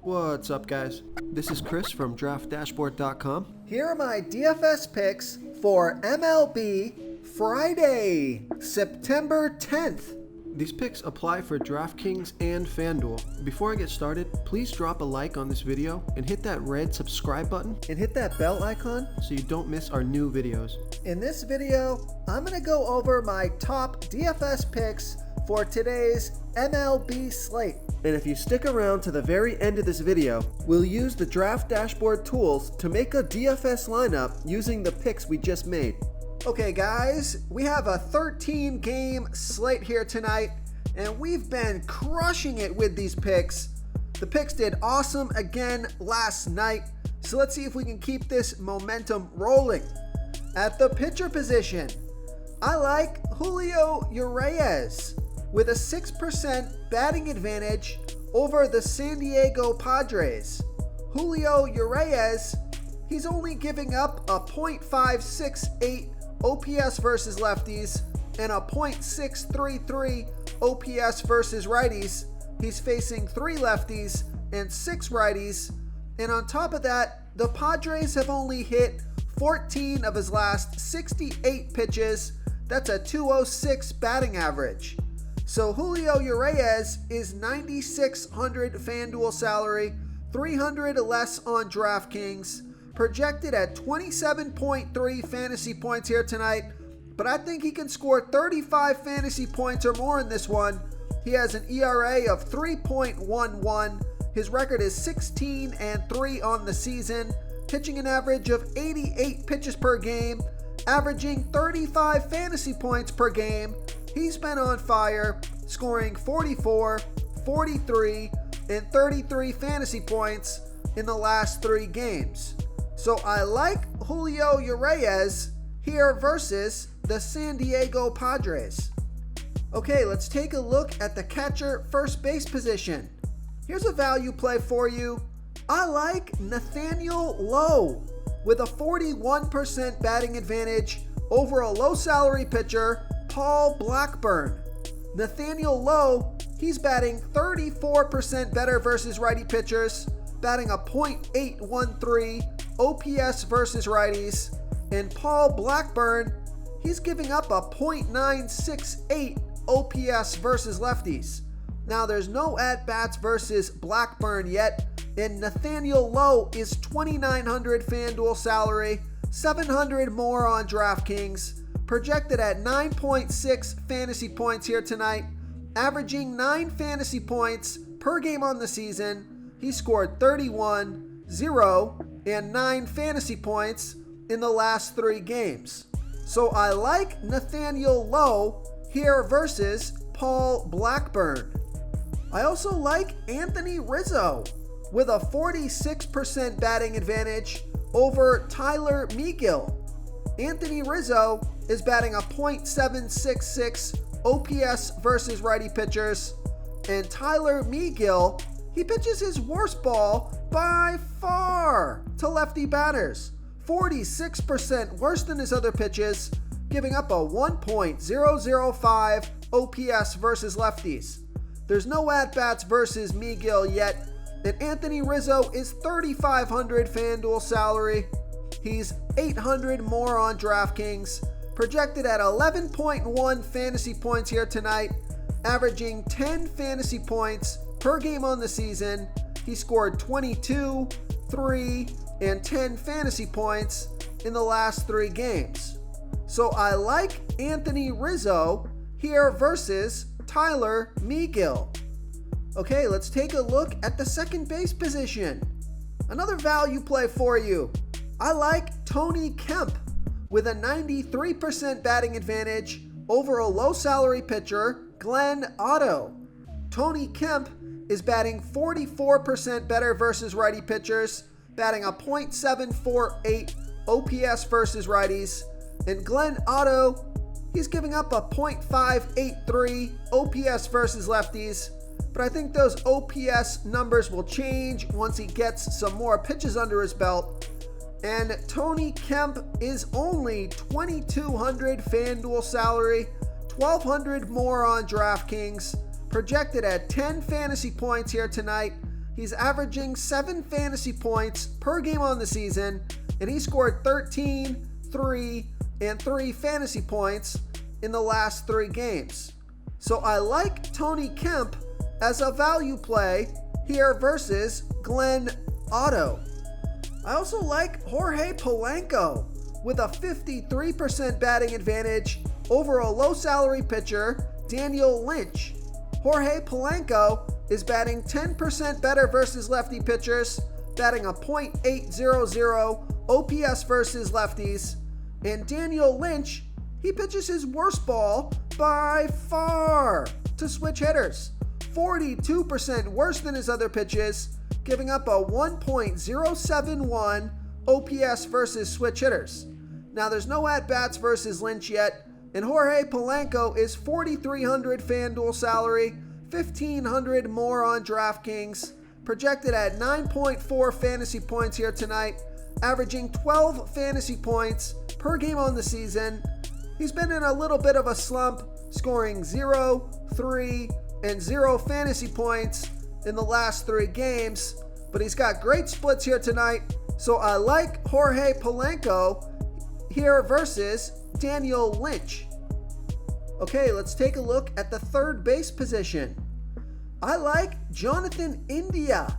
What's up, guys? This is Chris from DraftDashboard.com. Here are my DFS picks for MLB Friday, September 10th. These picks apply for DraftKings and FanDuel. Before I get started, please drop a like on this video and hit that red subscribe button And hit that bell icon. so you don't miss our new videos. In this video, I'm going to go over my top DFS picks for today's MLB slate. And if you stick around to the very end of this video, we'll use the Draft Dashboard tools to make a DFS lineup using the picks we just made. Okay guys, we have a 13 game slate here tonight, and we've been crushing it with these picks. The picks did awesome again last night, so let's see if we can keep this momentum rolling. At the pitcher position, I like Julio Urias with a 6% batting advantage over the San Diego Padres. Julio Urias, he's only giving up a .568 OPS versus lefties and a .633 OPS versus righties. He's facing 3 lefties and 6 righties. And on top of that, the Padres have only hit 14 of his last 68 pitches. That's a .206 batting average. So Julio Urias is $9,600 FanDuel salary, $300 less on DraftKings, projected at 27.3 fantasy points here tonight, but I think he can score 35 fantasy points or more in this one. He has an ERA of 3.11. His record is 16-3 on the season, pitching an average of 88 pitches per game, averaging 35 fantasy points per game. He's been on fire, scoring 44, 43, and 33 fantasy points in the last 3 games. So I like Julio Urias here versus the San Diego Padres. Okay, let's take a look at the catcher first base position. Here's a value play for you. I like Nathaniel Lowe with a 41% batting advantage over a low salary pitcher, Paul Blackburn. Nathaniel Lowe, he's batting 34% better versus righty pitchers, batting a .813 OPS versus righties. And Paul Blackburn, he's giving up a .968 OPS versus lefties. Now there's no at-bats versus Blackburn yet, and Nathaniel Lowe is $2,900 FanDuel salary, $700 more on DraftKings, projected at 9.6 fantasy points here tonight, averaging 9 fantasy points per game on the season. He scored 31, 0, and 9 fantasy points in the last 3 games. So I like Nathaniel Lowe here versus Paul Blackburn. I also like Anthony Rizzo with a 46% batting advantage over Tyler Megill. Anthony Rizzo is batting a .766 OPS versus righty pitchers, and Tyler Megill, he pitches his worst ball by far to lefty batters, 46% worse than his other pitches, giving up a 1.005 OPS versus lefties. There's no at-bats versus Megill yet, and Anthony Rizzo is $3,500 FanDuel salary. He's $800 more on DraftKings, projected at 11.1 fantasy points here tonight, averaging 10 fantasy points per game on the season. He scored 22, 3, and 10 fantasy points in the last 3 games. So I like Anthony Rizzo here versus Tyler Megill. Okay, let's take a look at the second base position. Another value play for you. I like Tony Kemp with a 93% batting advantage over a low salary pitcher, Glenn Otto. Tony Kemp is batting 44% better versus righty pitchers, batting a .748 OPS versus righties. And Glenn Otto, he's giving up a .583 OPS versus lefties. But I think those OPS numbers will change once he gets some more pitches under his belt. And Tony Kemp is only $2,200 FanDuel salary, $1,200 more on DraftKings, projected at 10 fantasy points here tonight. He's averaging 7 fantasy points per game on the season, and he scored 13, 3, and 3 fantasy points in the last 3 games. So I like Tony Kemp as a value play here versus Glenn Otto. I also like Jorge Polanco with a 53% batting advantage over a low salary pitcher, Daniel Lynch. Jorge Polanco is batting 10% better versus lefty pitchers, batting a .800 OPS versus lefties. And Daniel Lynch, he pitches his worst ball by far to switch hitters. 42% worse than his other pitches, giving up a 1.071 OPS versus switch hitters. Now there's no at-bats versus Lynch yet, and Jorge Polanco is $4,300 FanDuel salary, $1,500 more on DraftKings, projected at 9.4 fantasy points here tonight, averaging 12 fantasy points per game on the season. He's been in a little bit of a slump, scoring 0, 3, and 0 fantasy points in the last 3 games, but he's got great splits here tonight, so I like Jorge Polanco here versus Daniel Lynch. Okay, let's take a look at the third base position. I like Jonathan India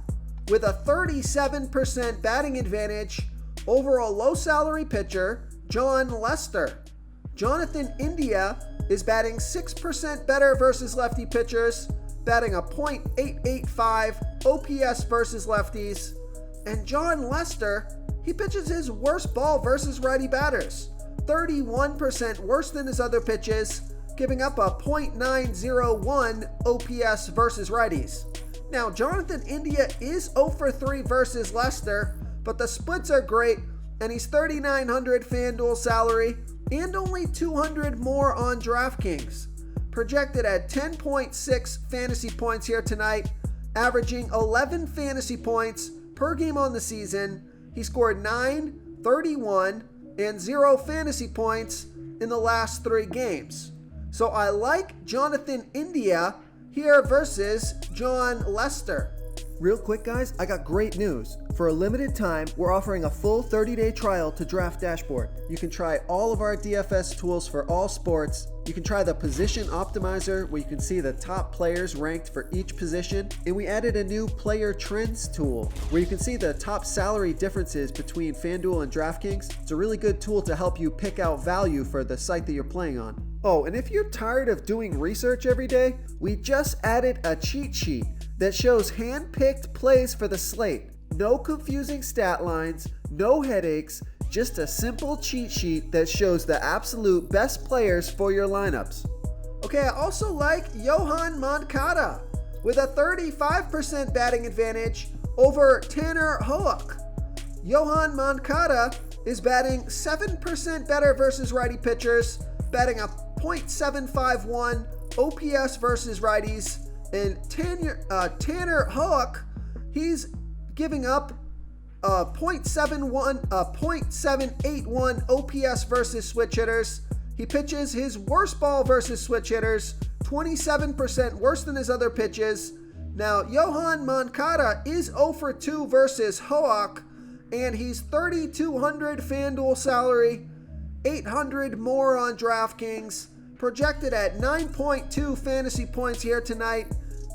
with a 37% batting advantage over a low salary pitcher, John Lester. Jonathan India is batting 6% better versus lefty pitchers, batting a .885 OPS versus lefties. And John Lester, he pitches his worst ball versus righty batters, 31% worse than his other pitches, giving up a .901 OPS versus righties. Now, Jonathan India is 0 for 3 versus Lester, but the splits are great, and he's $3,900 FanDuel salary and only $200 more on DraftKings. Projected at 10.6 fantasy points here tonight, averaging 11 fantasy points per game on the season. He scored 9, 31, and 0 fantasy points in the last 3 games. So I like Jonathan India here versus John Lester. Real quick, guys, I got great news. For a limited time, we're offering a full 30-day trial to DraftDashboard. You can try all of our DFS tools for all sports. You can try the position optimizer, where you can see the top players ranked for each position. And we added a new player trends tool, where you can see the top salary differences between FanDuel and DraftKings. It's a really good tool to help you pick out value for the site that you're playing on. Oh, and if you're tired of doing research every day, we just added a cheat sheet that shows hand-picked plays for the slate. No confusing stat lines, no headaches, just a simple cheat sheet that shows the absolute best players for your lineups. Okay, I also like Yohan Moncada with a 35% batting advantage over Tanner Hoek. Yohan Moncada is batting 7% better versus righty pitchers, batting a .751 OPS versus righties. And Tanner Hoek, he's giving up a .781 OPS versus switch hitters. He pitches his worst ball versus switch hitters, 27% worse than his other pitches. Now, Yohan Moncada is 0 for 2 versus Hoek, and he's $3,200 FanDuel salary, $800 more on DraftKings, projected at 9.2 fantasy points here tonight,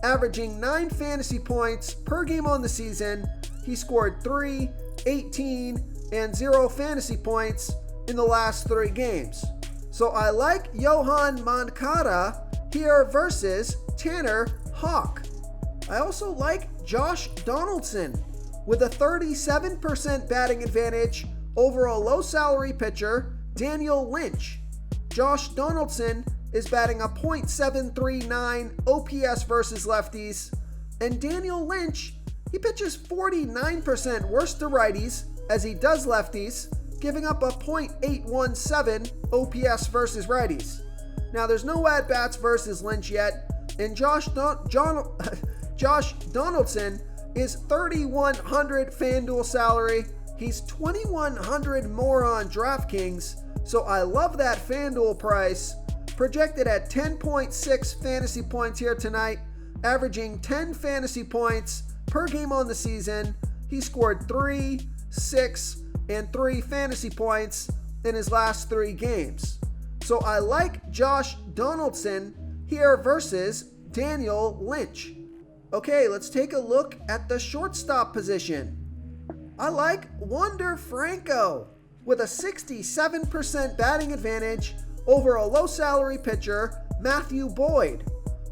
averaging 9 fantasy points per game on the season. He scored 3, 18, and 0 fantasy points in the last 3 games. So I like Yohan Moncada here versus Tanner Hoek. I also like Josh Donaldson with a 37% batting advantage over a low salary pitcher, Daniel Lynch. Josh Donaldson is batting a .739 OPS versus lefties, and Daniel Lynch, he pitches 49% worse to righties as he does lefties, giving up a .817 OPS versus righties. Now there's no at-bats versus Lynch yet, and Josh Donaldson is $3,100 FanDuel salary. He's $2,100 more on DraftKings, so I love that FanDuel price. Projected at 10.6 fantasy points here tonight, averaging 10 fantasy points per game on the season. He scored 3, 6, and 3 fantasy points in his last 3 games. So I like Josh Donaldson here versus Daniel Lynch. Okay, let's take a look at the shortstop position. I like Wander Franco with a 67% batting advantage over a low salary pitcher, Matthew Boyd.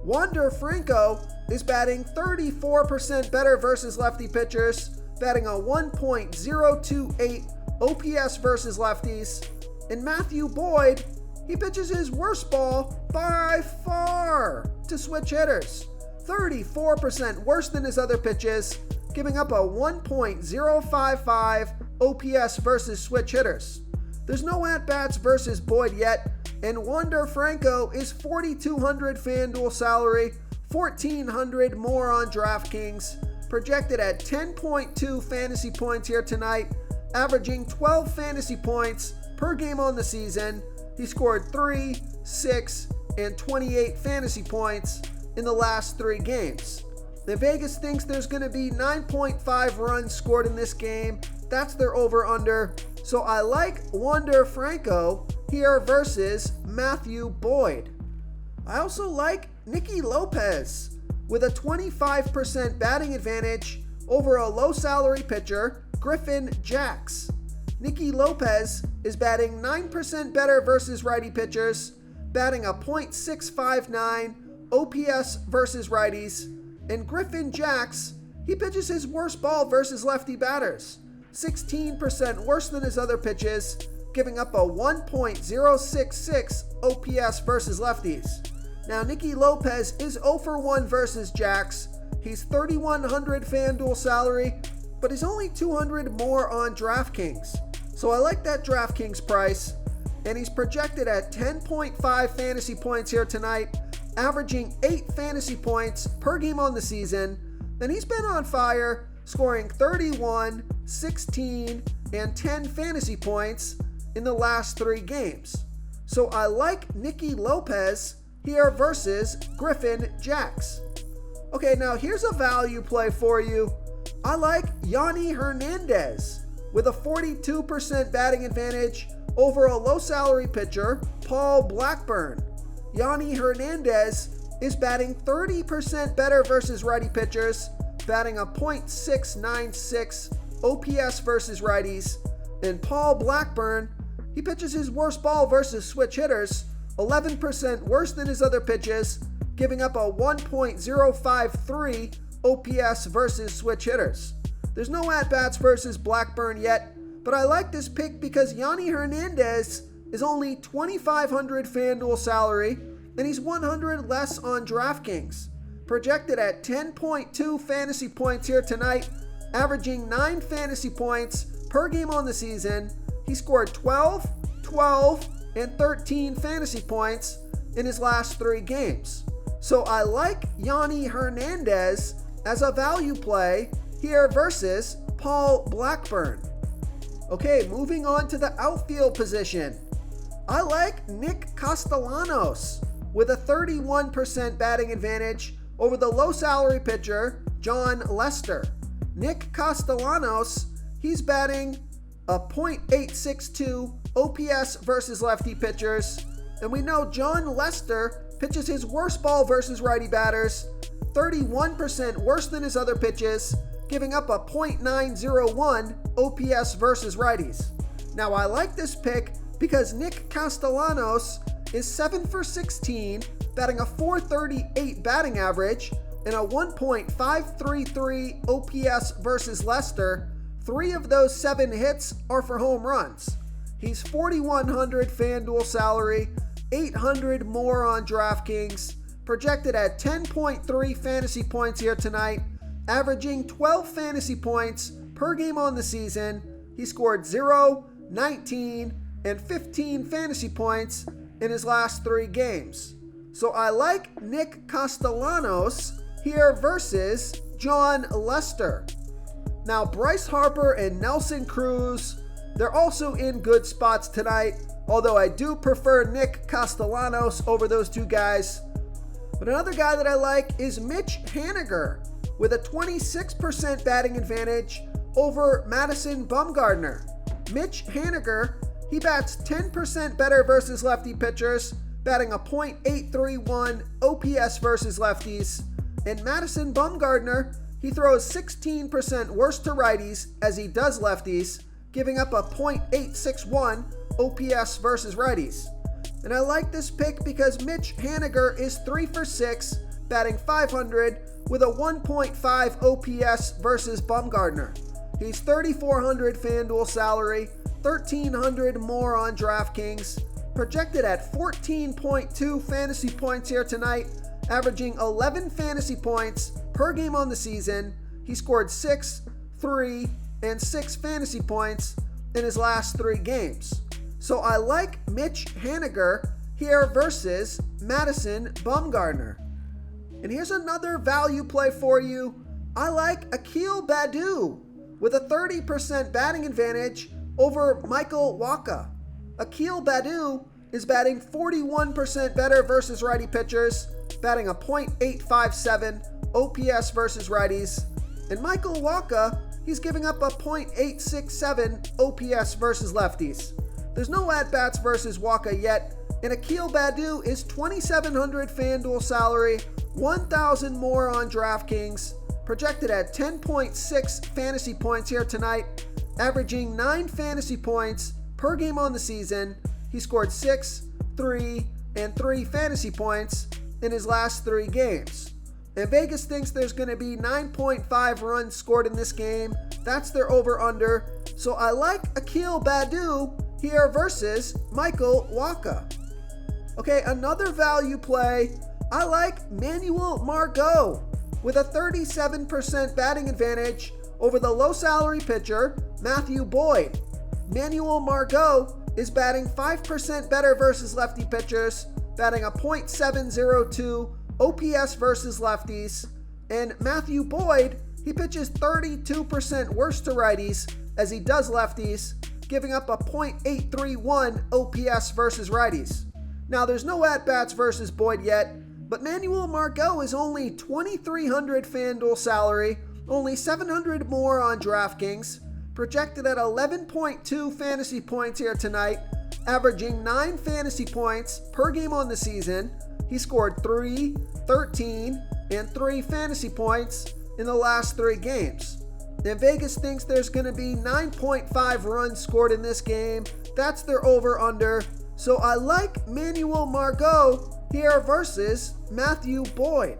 Wander Franco is batting 34% better versus lefty pitchers, batting a 1.028 OPS versus lefties. And Matthew Boyd, he pitches his worst ball by far to switch hitters. 34% worse than his other pitches, giving up a 1.055 OPS versus switch hitters. There's no at-bats versus Boyd yet, and Wander Franco is $4,200 FanDuel salary, $1,400 more on DraftKings, projected at 10.2 fantasy points here tonight, averaging 12 fantasy points per game on the season. He scored 3, 6, and 28 fantasy points in the last 3 games. The Vegas thinks there's going to be 9.5 runs scored in this game. That's their over-under. So I like Wander Franco here versus Matthew Boyd. I also like Nicky Lopez with a 25% batting advantage over a low-salary pitcher, Griffin Jax. Nicky Lopez is batting 9% better versus righty pitchers, batting a .659 OPS versus righties, and Griffin Jax, he pitches his worst ball versus lefty batters, 16% worse than his other pitches, giving up a 1.066 OPS versus lefties. Now, Nicky Lopez is 0 for 1 versus Jax. He's $3,100 FanDuel salary, but he's only $200 more on DraftKings. So I like that DraftKings price, and he's projected at 10.5 fantasy points here tonight, averaging 8 fantasy points per game on the season. Then he's been on fire, scoring 31, 16, and 10 fantasy points in the last 3 games. So I like Nicky Lopez here versus Griffin Jax. Okay, now here's a value play for you. I like Yanni Hernandez with a 42% batting advantage over a low salary pitcher, Paul Blackburn. Yanni Hernandez is batting 30% better versus righty pitchers, batting a .696 OPS versus righties. And Paul Blackburn, he pitches his worst ball versus switch hitters, 11% worse than his other pitches, giving up a 1.053 OPS versus switch hitters. There's no at-bats versus Blackburn yet, but I like this pick because Yanni Hernandez is only $2,500 FanDuel salary, and he's $100 less on DraftKings. Projected at 10.2 fantasy points here tonight, averaging 9 fantasy points per game on the season. He scored 12, 12, and 13 fantasy points in his last 3 games. So I like Yanni Hernandez as a value play here versus Paul Blackburn. Okay, moving on to the outfield position. I like Nick Castellanos with a 31% batting advantage over the low salary pitcher, John Lester. Nick Castellanos, he's batting a .862 OPS versus lefty pitchers, and we know John Lester pitches his worst ball versus righty batters, 31% worse than his other pitches, giving up a .901 OPS versus righties. Now I like this pick because Nick Castellanos is 7 for 16, batting a .438 batting average and a 1.533 OPS versus Lester. 3 of those 7 hits are for home runs. He's $4,100 FanDuel salary, $800 more on DraftKings, projected at 10.3 fantasy points here tonight, averaging 12 fantasy points per game on the season. He scored 0, 19, and 15 fantasy points in his last 3 games. So I like Nick Castellanos here versus John Lester. Now Bryce Harper and Nelson Cruz, they're also in good spots tonight, although I do prefer Nick Castellanos over those 2 guys. But another guy that I like is Mitch Haniger with a 26% batting advantage over Madison Bumgarner. Mitch Haniger, he bats 10% better versus lefty pitchers, batting a .831 OPS versus lefties. And Madison Bumgarner, he throws 16% worse to righties as he does lefties, giving up a .861 OPS versus righties. And I like this pick because Mitch Haniger is 3 for 6, batting .500 with a 1.5 OPS versus Bumgarner. He's $3,400 FanDuel salary, $1,300 more on DraftKings, projected at 14.2 fantasy points here tonight, averaging 11 fantasy points per game on the season. He scored 6, 3, and 6 fantasy points in his last 3 games. So I like Mitch Haniger here versus Madison Bumgarner. And here's another value play for you. I like Akil Baddoo with a 30% batting advantage over Michael Wacha. Akil Baddoo is batting 41% better versus righty pitchers, batting a .857 OPS versus righties. And Michael Wacha, he's giving up a .867 OPS versus lefties. There's no at-bats versus Wacha yet, and Akil Baddoo is $2,700 FanDuel salary, $1,000 more on DraftKings, projected at 10.6 fantasy points here tonight, averaging 9 fantasy points per game on the season. He scored 6, 3, and 3 fantasy points in his last 3 games. And Vegas thinks there's going to be 9.5 runs scored in this game. That's their over-under. So I like Akil Baddoo here versus Michael Wacha. Okay, another value play. I like Manuel Margot with a 37% batting advantage over the low-salary pitcher, Matthew Boyd. Manuel Margot is batting 5% better versus lefty pitchers, batting a .702 OPS versus lefties. And Matthew Boyd, he pitches 32% worse to righties as he does lefties, giving up a .831 OPS versus righties. Now, there's no at-bats versus Boyd yet, but Manuel Margot is only $2,300 FanDuel salary, only $700 more on DraftKings, projected at 11.2 fantasy points here tonight, averaging 9 fantasy points per game on the season. He scored 3, 13, and 3 fantasy points in the last 3 games. And Vegas thinks there's going to be 9.5 runs scored in this game. That's their over-under. So I like Manuel Margot here versus Matthew Boyd.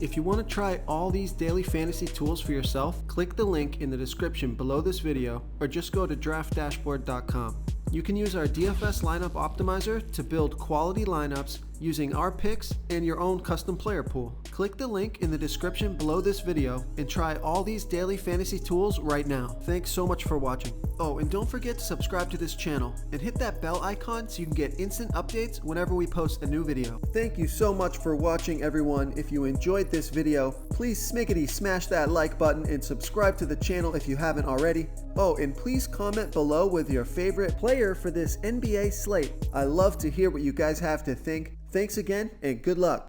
If you want to try all these daily fantasy tools for yourself, click the link in the description below this video or just go to DraftDashboard.com. You can use our DFS lineup optimizer to build quality lineups using our picks and your own custom player pool. Click the link in the description below this video and try all these daily fantasy tools right now. Thanks so much for watching. Oh, and don't forget to subscribe to this channel and hit that bell icon so you can get instant updates whenever we post a new video. Thank you so much for watching, everyone. If you enjoyed this video, please smickety smash that like button and subscribe to the channel if you haven't already. Oh, and please comment below with your favorite player for this NBA slate. I love to hear what you guys have to think. Thanks again, and good luck.